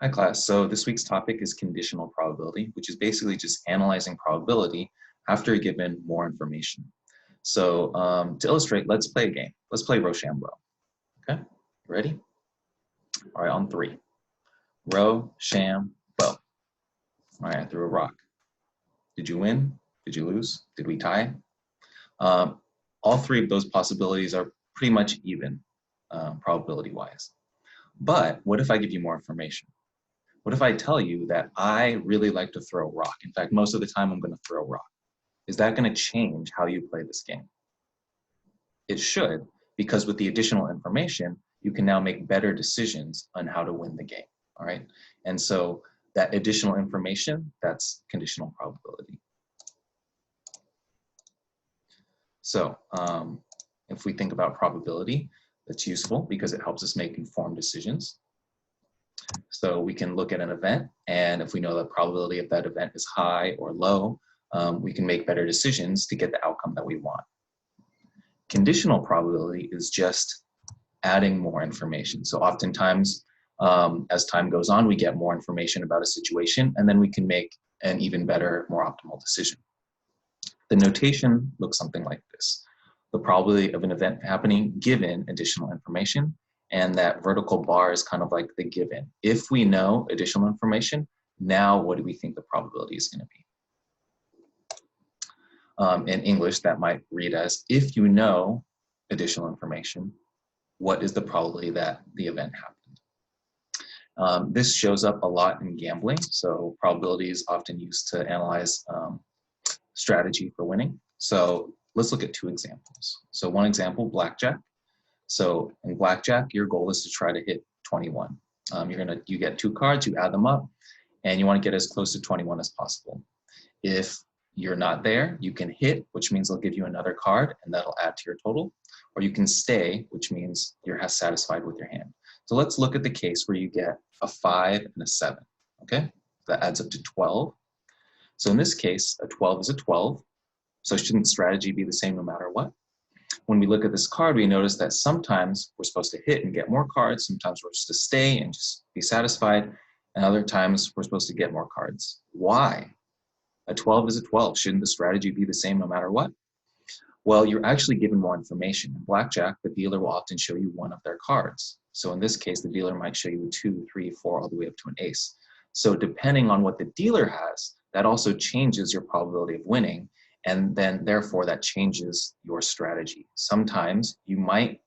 Hi class, so this week's topic is conditional probability, which is basically just analyzing probability after given more information. So to illustrate, let's play a game. Let's play Rochambeau. Okay, ready? All right, on three. Rochambeau. All right, I threw a rock. Did you win? Did you lose? Did we tie? All three of those possibilities are pretty much even probability-wise. But what if I give you more information? What if I tell you that I really like to throw a rock? In fact, most of the time I'm going to throw a rock. Is that going to change how you play this game? It should, because with the additional information, you can now make better decisions on how to win the game, all right? And so that additional information, that's conditional probability. So if we think about probability, that's useful because it helps us make informed decisions. So we can look at an event, and if we know the probability of that event is high or low, we can make better decisions to get the outcome that we want. Conditional probability is just adding more information. So oftentimes, as time goes on, we get more information about a situation, and then we can make an even better, more optimal decision. The notation looks something like this. The probability of an event happening given additional information, and that vertical bar is kind of like the given. If we know additional information, now what do we think the probability is going to be? In English, that might read as, if you know additional information, what is the probability that the event happened? This shows up a lot in gambling, so probability is often used to analyze strategy for winning. So let's look at two examples. So one example, blackjack. So in blackjack, your goal is to try to hit 21. You get two cards, you add them up, and you want to get as close to 21 as possible. If you're not there, you can hit, which means they'll give you another card, and that'll add to your total. Or you can stay, which means you're satisfied with your hand. So let's look at the case where you get a 5 and a 7, okay? That adds up to 12. So in this case, a 12 is a 12. So shouldn't strategy be the same no matter what? When we look at this card, we notice that sometimes we're supposed to hit and get more cards, sometimes we're supposed to stay and just be satisfied, and other times we're supposed to get more cards. Why? A 12 is a 12. Shouldn't the strategy be the same no matter what? Well, you're actually given more information. In blackjack, the dealer will often show you one of their cards. So in this case, the dealer might show you a 2, 3, 4, all the way up to an ace. So depending on what the dealer has, that also changes your probability of winning. And then therefore that changes your strategy. Sometimes you might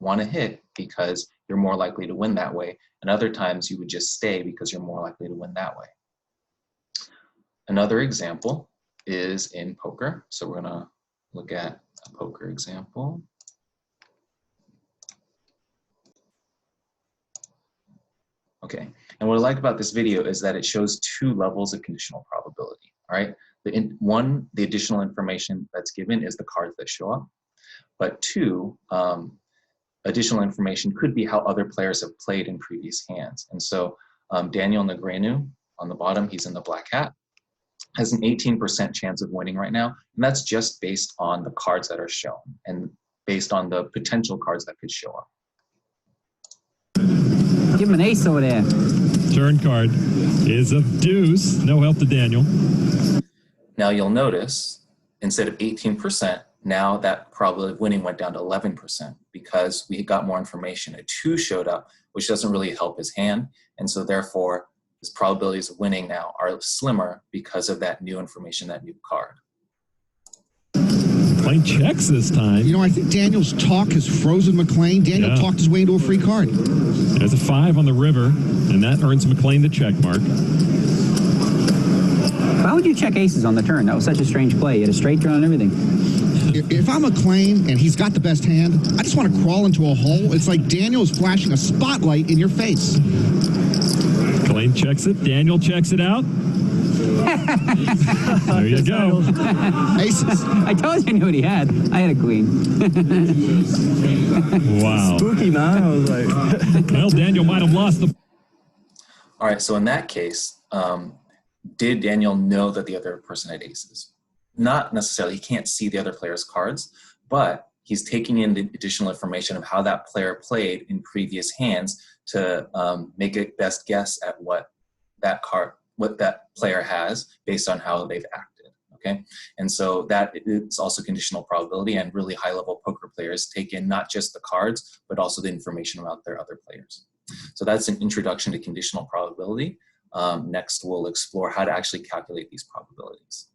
want to hit because you're more likely to win that way. And other times you would just stay because you're more likely to win that way. Another example is in poker. So we're going to look at a poker example. Okay, and what I like about this video is that it shows two levels of conditional probability, all right? The additional information that's given is the cards that show up. But two, additional information could be how other players have played in previous hands. And so Daniel Negreanu on the bottom, he's in the black hat, has an 18% chance of winning right now. And that's just based on the cards that are shown and based on the potential cards that could show up. Give him an ace over there. Turn card is a deuce. No help to Daniel. Now you'll notice, instead of 18%, now that probability of winning went down to 11% because we got more information. A 2 showed up, which doesn't really help his hand. And so therefore, his probabilities of winning now are slimmer because of that new information, that new card. McLean checks this time. You know, I think Daniel's talk has frozen McLean. Daniel talked his way into a free card. There's a 5 on the river, and that earns McLean the check mark. Why would you check aces on the turn? That was such a strange play. You had a straight draw and everything. If I'm McLean and he's got the best hand, I just want to crawl into a hole. It's like Daniel is flashing a spotlight in your face. McLean checks it. Daniel checks it out. There you go. Aces. I told you I knew what he had. I had a queen. Wow. Spooky, man. I was like... Well, Daniel might have lost the... All right, so in that case, did Daniel know that the other person had aces? Not necessarily. He can't see the other player's cards, but he's taking in the additional information of how that player played in previous hands to make a best guess at what that player has based on how they've acted. Okay, and so that it's also conditional probability, and really high-level poker players take in not just the cards, but also the information about their other players. So that's an introduction to conditional probability. Next, we'll explore how to actually calculate these probabilities.